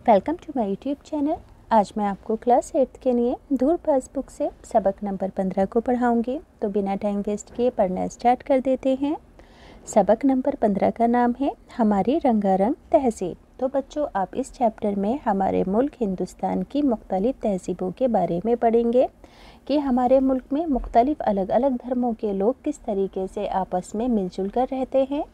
Welcome to my YouTube channel. आज मैं आपको क्लास 8 के लिए धूर पासबुक से सबक नंबर 15 को पढ़ाऊंगी। तो बिना टाइम वेस्ट किए पढ़ना स्टार्ट कर देते हैं। सबक नंबर 15 का नाम है हमारी रंगारंग तहज़ीब। तो बच्चों, आप इस चैप्टर में हमारे मुल्क हिंदुस्तान की मुख्तलिफ़ तहज़ीबों के बारे में पढ़ेंगे कि हमारे मुल्क में मुख्तलिफ़ अलग अलग धर्मों के लोग किस तरीके से आपस में मिलजुल कर रहते हैं।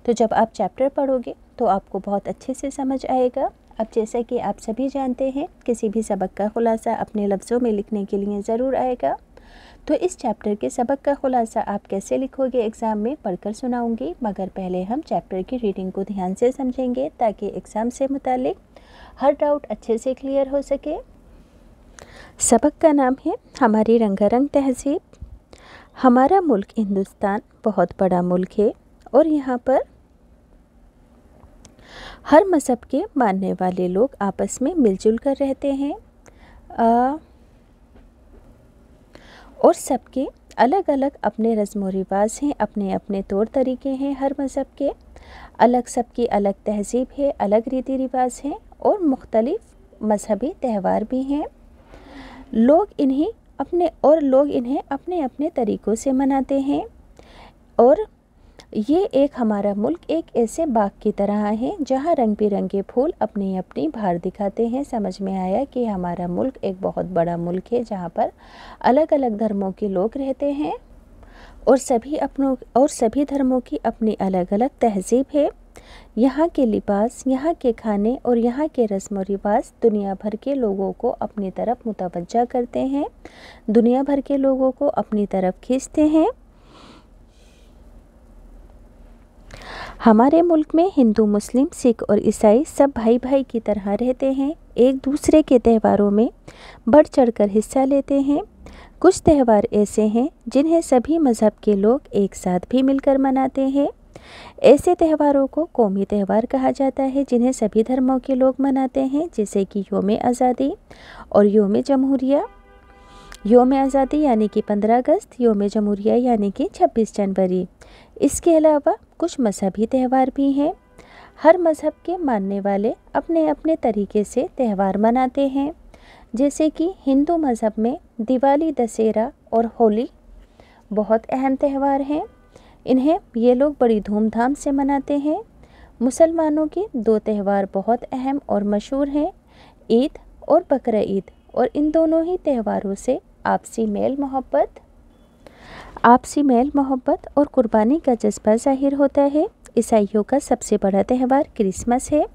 तो जब आप चैप्टर पढ़ोगे तो आपको बहुत अच्छे से समझ आएगा। अब जैसा कि आप सभी जानते हैं, किसी भी सबक का खुलासा अपने लफ्ज़ों में लिखने के लिए ज़रूर आएगा। तो इस चैप्टर के सबक का खुलासा आप कैसे लिखोगे एग्ज़ाम में पढ़कर सुनाऊंगी, मगर पहले हम चैप्टर की रीडिंग को ध्यान से समझेंगे ताकि एग्ज़ाम से मुतालिक हर डाउट अच्छे से क्लियर हो सके। सबक का नाम है हमारी रंगारंग तहज़ीब। हमारा मुल्क हिंदुस्तान बहुत बड़ा मुल्क है और यहाँ पर हर मज़हब के मानने वाले लोग आपस में मिलजुल कर रहते हैं और सबके अलग अलग अपने रस्म व रिवाज हैं, अपने अपने तौर तरीके हैं। हर मज़हब के अलग, सबकी अलग तहज़ीब है, अलग रीति रिवाज हैं और मुख्तलिफ़ मजहबी त्यौहार भी हैं। लोग इन्हें अपने अपने तरीक़ों से मनाते हैं और ये एक हमारा मुल्क एक ऐसे बाग की तरह है जहाँ रंग बिरंगे फूल अपनी अपनी बहार दिखाते हैं। समझ में आया कि हमारा मुल्क एक बहुत बड़ा मुल्क है जहाँ पर अलग अलग धर्मों के लोग रहते हैं और सभी धर्मों की अपनी अलग अलग तहज़ीब है। यहाँ के लिबास, यहाँ के खाने और यहाँ के रस्म व रिवाज दुनिया भर के लोगों को अपनी तरफ मुतवज्जा करते हैं, दुनिया भर के लोगों को अपनी तरफ खींचते हैं। हमारे मुल्क में हिंदू, मुस्लिम, सिख और ईसाई सब भाई भाई की तरह रहते हैं, एक दूसरे के त्योहारों में बढ़ चढ़कर हिस्सा लेते हैं। कुछ त्यौहार ऐसे हैं जिन्हें सभी मज़हब के लोग एक साथ भी मिलकर मनाते हैं। ऐसे त्योहारों को कौमी त्यौहार कहा जाता है जिन्हें सभी धर्मों के लोग मनाते हैं, जैसे कि यौम आज़ादी और यौम जमहूरिया। यौम आज़ादी यानी कि 15 अगस्त, यौम जमहूरिया यानी कि 26 जनवरी। इसके अलावा कुछ मजहबी त्यौहार भी हैं। हर मज़हब के मानने वाले अपने अपने तरीके से त्यौहार मनाते हैं, जैसे कि हिंदू मज़हब में दिवाली, दशहरा और होली बहुत अहम त्यौहार हैं। इन्हें ये लोग बड़ी धूमधाम से मनाते हैं। मुसलमानों के 2 त्यौहार बहुत अहम और मशहूर हैं, ईद और बकरा ईद, और इन दोनों ही त्योहारों से आपसी मेल मोहब्बत और कुर्बानी का जज्बा ज़ाहिर होता है। ईसाइयों का सबसे बड़ा त्यौहार क्रिसमस है।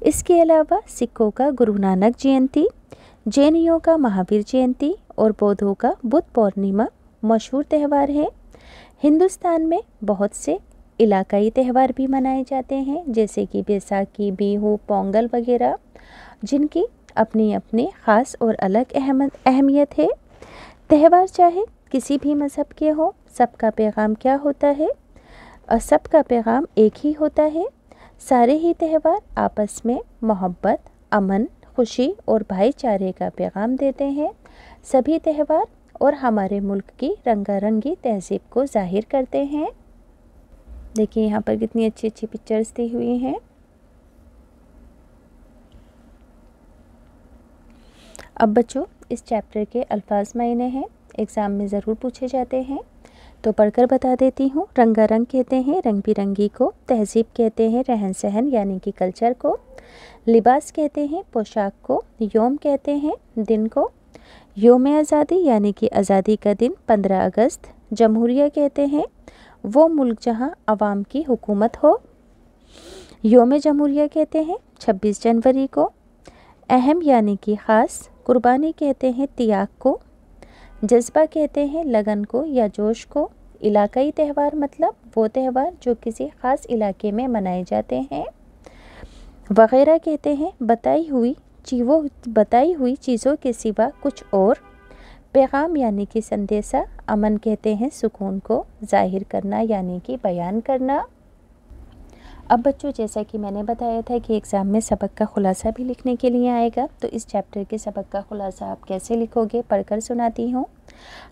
इसके अलावा सिखों का गुरु नानक जयंती, जैनियों का महावीर जयंती और बौद्धों का बुद्ध पूर्णिमा मशहूर त्यौहार है। हिंदुस्तान में बहुत से इलाकाई त्यौहार भी मनाए जाते हैं, जैसे कि बैसाखी, बिहू, पोंगल वगैरह, जिनकी अपनी अपनी ख़ास और अलग अहमियत है। त्यौहार चाहे किसी भी मज़हब के हो, सबका पैगाम क्या होता है? सबका पैगाम एक ही होता है। सारे ही त्यौहार आपस में मोहब्बत, अमन, खुशी और भाईचारे का पैगाम देते हैं। सभी त्यौहार और हमारे मुल्क की रंगारंगी तहज़ीब को ज़ाहिर करते हैं। देखिए यहाँ पर कितनी अच्छी अच्छी पिक्चर्स दी हुई हैं। अब बच्चों, इस चैप्टर के अल्फाज मायने हैं, एग्ज़ाम में ज़रूर पूछे जाते हैं, तो पढ़कर बता देती हूँ। रंगारंग कहते हैं रंग बिरंगी को, तहज़ीब कहते हैं रहन सहन यानी कि कल्चर को, लिबास कहते हैं पोशाक को, यौम कहते हैं दिन को, यौम आज़ादी यानी कि आज़ादी का दिन 15 अगस्त, जमहूरिया कहते हैं वो मुल्क जहाँ अवाम की हुकूमत हो, यौम जमहूरिया कहते हैं 26 जनवरी को, अहम यानी कि ख़ास, कुर्बानी कहते हैं त्याग को, जज्बा कहते हैं लगन को या जोश को, इलाकाई त्यौहार मतलब वो त्यौहार जो किसी ख़ास इलाके में मनाए जाते हैं, वगैरह कहते हैं बताई हुई चीज़ों के सिवा कुछ और, पैगाम यानी कि संदेशा, अमन कहते हैं सुकून को ज़ाहिर करना यानी कि बयान करना। अब बच्चों, जैसा कि मैंने बताया था कि एग्ज़ाम में सबक का खुलासा भी लिखने के लिए आएगा, तो इस चैप्टर के सबक का खुलासा आप कैसे लिखोगे पढ़कर सुनाती हूँ।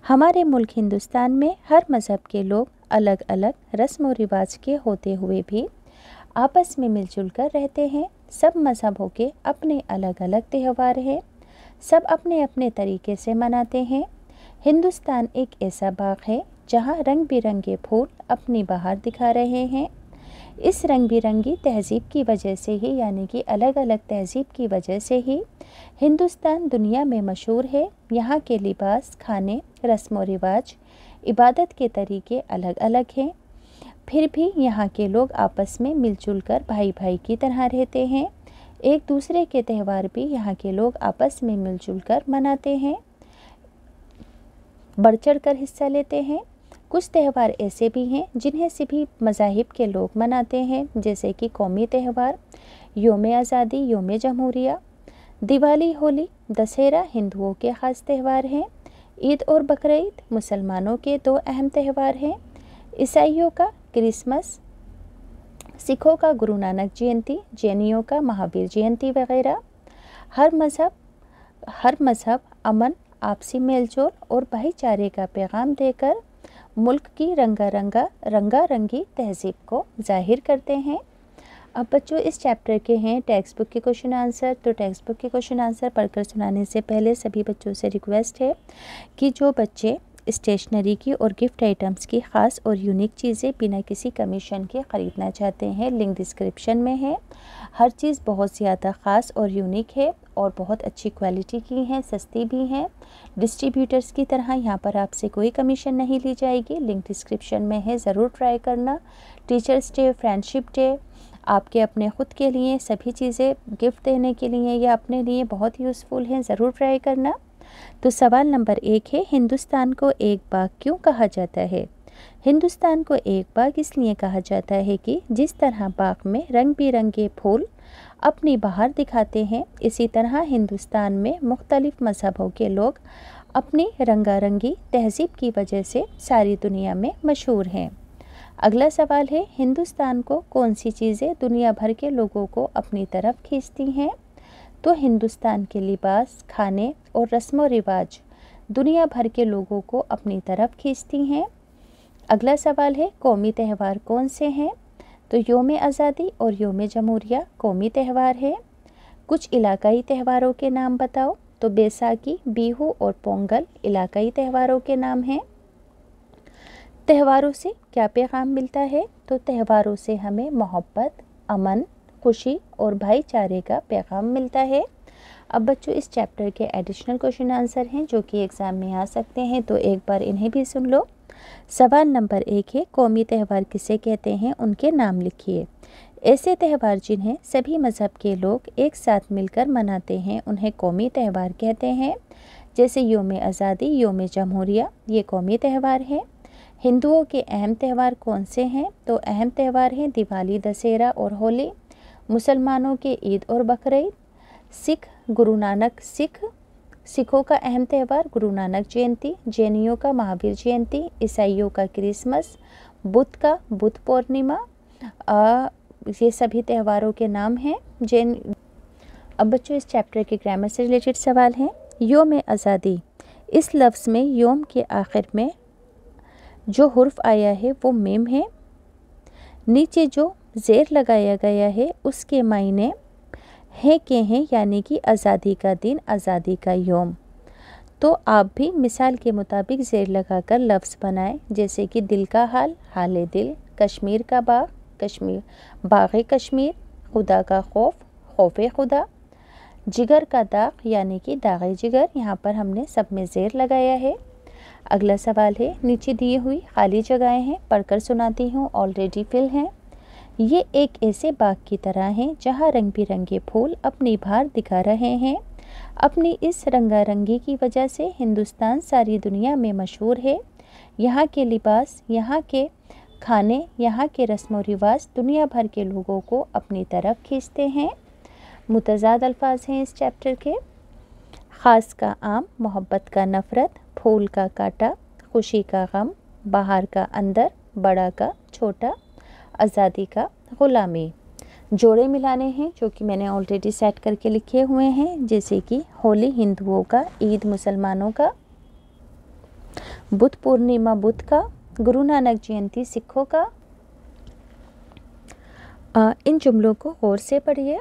हमारे मुल्क हिंदुस्तान में हर मज़हब के लोग अलग अलग रस्म व रिवाज के होते हुए भी आपस में मिलजुल कर रहते हैं सब मज़हबों के अपने अलग अलग त्यौहार हैं, सब अपने अपने तरीके से मनाते हैं। हिंदुस्तान एक ऐसा बाग है जहाँ रंग बिरंगे फूल अपनी बहार दिखा रहे हैं। इस रंग बिरंगी तहज़ीब की वजह से ही, यानी कि अलग अलग तहज़ीब की वजह से ही हिंदुस्तान दुनिया में मशहूर है। यहाँ के लिबास, खाने, रस्म व रिवाज, इबादत के तरीके अलग अलग हैं, फिर भी यहाँ के लोग आपस में मिलजुल कर भाई भाई की तरह रहते हैं। एक दूसरे के त्यौहार भी यहाँ के लोग आपस में मिलजुल कर मनाते हैं, बढ़ चढ़ कर हिस्सा लेते हैं। कुछ त्यौहार ऐसे भी हैं जिन्हें सभी मज़ाहिब के लोग मनाते हैं, जैसे कि कौमी त्यौहार, योम आज़ादी, योम जमहूरिया, दिवाली, होली, दशहरा हिंदुओं के ख़ास त्यौहार हैं। ईद और बकरीद मुसलमानों के दो अहम त्यौहार हैं। ईसाइयों का क्रिसमस, सिखों का गुरु नानक जयंती, जैनियों का महावीर जयंती वगैरह। हर मज़हब अमन, आपसी मेलजोल और भाईचारे का पैगाम देकर मुल्क की रंगारंगी तहज़ीब को ज़ाहिर करते हैं। अब बच्चों इस चैप्टर के हैं टेक्स्ट बुक के क्वेश्चन आंसर। तो टेक्स्ट बुक के क्वेश्चन आंसर पढ़कर सुनाने से पहले सभी बच्चों से रिक्वेस्ट है कि जो बच्चे स्टेशनरी की और गिफ्ट आइटम्स की ख़ास और यूनिक चीज़ें बिना किसी कमीशन के ख़रीदना चाहते हैं, लिंक डिस्क्रिप्शन में है। हर चीज़ बहुत ज़्यादा ख़ास और यूनिक है और बहुत अच्छी क्वालिटी की हैं, सस्ती भी हैं। डिस्ट्रीब्यूटर्स की तरह यहाँ पर आपसे कोई कमीशन नहीं ली जाएगी। लिंक डिस्क्रिप्शन में है, ज़रूर ट्राई करना। टीचर्स डे, फ्रेंडशिप डे, आपके अपने ख़ुद के लिए सभी चीज़ें गिफ्ट देने के लिए या अपने लिए बहुत यूज़फुल हैं, ज़रूर ट्राई करना। तो सवाल नंबर 1 है, हिंदुस्तान को एक बाग क्यों कहा जाता है? हिंदुस्तान को एक बाग इसलिए कहा जाता है कि जिस तरह बाग में रंग बिरंगे फूल अपनी बहार दिखाते हैं, इसी तरह हिंदुस्तान में मुख्तलिफ़ मज़हबों के लोग अपनी रंगारंगी तहज़ीब की वजह से सारी दुनिया में मशहूर हैं। अगला सवाल है, हिंदुस्तान को कौन सी चीज़ें दुनिया भर के लोगों को अपनी तरफ खींचती हैं? तो हिंदुस्तान के लिबास, खाने और रस्म व रिवाज दुनिया भर के लोगों को अपनी तरफ खींचती हैं। अगला सवाल है, कौमी त्यौहार कौन से हैं? तो योम आज़ादी और योम जमहूरिया कौमी त्यौहार है। कुछ इलाकाई त्यौहारों के नाम बताओ। तो बैसाखी, बिहू और पोंगल इलाकाई त्यौहारों के नाम हैं। त्यौहारों से क्या पैगाम मिलता है? तो त्यौहारों से हमें मोहब्बत, अमन, खुशी और भाईचारे का पैगाम मिलता है। अब बच्चों इस चैप्टर के एडिशनल क्वेश्चन आंसर हैं जो कि एग्ज़ाम में आ सकते हैं, तो एक बार इन्हें भी सुन लो। सवाल नंबर 1 है, कौमी त्यौहार किसे कहते हैं, उनके नाम लिखिए। ऐसे त्यौहार जिन्हें सभी मज़हब के लोग एक साथ मिलकर मनाते हैं उन्हें कौमी त्यौहार कहते हैं। जैसे योम आज़ादी, योम जमहूरिया, ये कौमी त्यौहार हैं। हिंदुओं के अहम त्यौहार कौन से हैं? तो अहम त्यौहार हैं दिवाली, दशहरा और होली। मुसलमानों के ईद और बकरीद। सिखों का अहम त्यौहार गुरु नानक जयंती, जैनियों का महावीर जयंती, ईसाइयों का क्रिसमस, बुद्ध का बुद्ध पूर्णिमा। ये सभी त्योहारों के नाम हैं। अब बच्चों इस चैप्टर के ग्रामर से रिलेटेड सवाल हैं। योम आज़ादी, इस लफ्ज़ में योम के आखिर में जो हुर्फ आया है वो मीम है। नीचे जो ज़ेर लगाया गया है उसके मायने हैं के हैं, यानी कि आज़ादी का दिन, आज़ादी का योम। तो आप भी मिसाल के मुताबिक ज़ेर लगाकर लफ्ज़ बनाएं, जैसे कि दिल का हाल, हाले दिल, कश्मीर का बाग, बाग़े कश्मीर, खुदा का खौफ, खौफ़े खुदा, जिगर का दाग, यानी कि दागे जिगर। यहाँ पर हमने सब में ज़ेर लगाया है। अगला सवाल है, नीचे दी हुई खाली जगहें हैं, पढ़कर सुनाती हूँ, ऑलरेडी फिल हैं। ये एक ऐसे बाग की तरह हैं जहाँ रंग बिरंगे फूल अपनी बहार दिखा रहे हैं। अपनी इस रंगारंगी की वजह से हिंदुस्तान सारी दुनिया में मशहूर है। यहाँ के लिबास, यहाँ के खाने, यहाँ के रस्म व रिवाज दुनिया भर के लोगों को अपनी तरफ खींचते हैं। मुतज़ाद अल्फाज हैं इस चैप्टर के। ख़ास का आम, मोहब्बत का नफ़रत, फूल का कांटा, खुशी का गम, बाहर का अंदर, बड़ा का छोटा, आज़ादी का ग़ुलामी। जोड़े मिलाने हैं जो कि मैंने ऑलरेडी सेट करके लिखे हुए हैं, जैसे कि होली हिंदुओं का, ईद मुसलमानों का, बुद्ध पूर्णिमा बुद्ध का, गुरु नानक जयंती सिखों का। इन जुमलों को गौर से पढ़िए।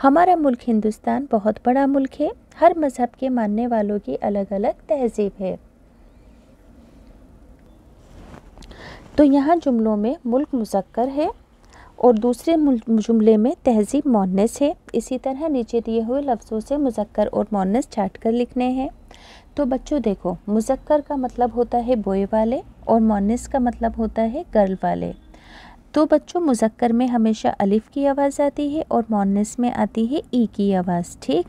हमारा मुल्क हिंदुस्तान बहुत बड़ा मुल्क है। हर मज़हब के मानने वालों की अलग अलग तहज़ीब है। तो यहाँ जुमलों में मुल्क मुज़क्कर है और दूसरे जुमले में तहज़ीब मुअन्नस है। इसी तरह नीचे दिए हुए लफ्ज़ों से मुज़क्कर और मुअन्नस छाँट कर लिखने हैं। तो बच्चों देखो, मुज़क्कर का मतलब होता है बॉय वाले और मुअन्नस का मतलब होता है गर्ल वाले। तो बच्चों मुज़क्कर में हमेशा अलिफ की आवाज़ आती है और मुअन्नस में आती है ई की आवाज़। ठीक।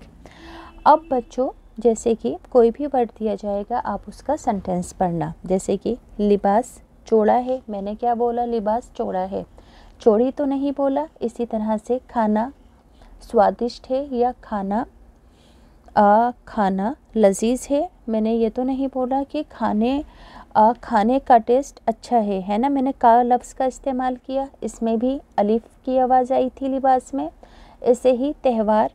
अब बच्चों जैसे कि कोई भी वर्ड दिया जाएगा, आप उसका सेंटेंस पढ़ना। जैसे कि लिबास चौड़ा है, मैंने क्या बोला, लिबास चौड़ा है, चौड़ी तो नहीं बोला। इसी तरह से खाना स्वादिष्ट है या खाना लजीज है, मैंने ये तो नहीं बोला कि खाने का टेस्ट अच्छा है ना, मैंने का लफ्ज़ का इस्तेमाल किया, इसमें भी अलिफ की आवाज़ आई थी लिबास में। ऐसे ही त्यौहार,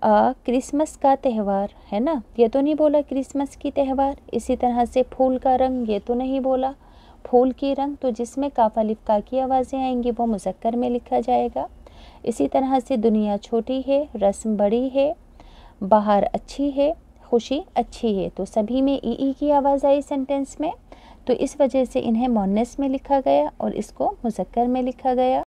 क्रिसमस का त्यौहार है ना, ये तो नहीं बोला क्रिसमस की त्यौहार। इसी तरह से फूल का रंग, ये तो नहीं बोला फूल की रंग। तो जिसमें काफ अलिफ का की आवाज़ें आएंगी वो मुज़क्कर में लिखा जाएगा। इसी तरह से दुनिया छोटी है, रस्म बड़ी है, बाहर अच्छी है, खुशी अच्छी है। तो सभी में ई की आवाज़ आई सेंटेंस में, तो इस वजह से इन्हें मुअन्नस में लिखा गया और इसको मुज़क्कर में लिखा गया।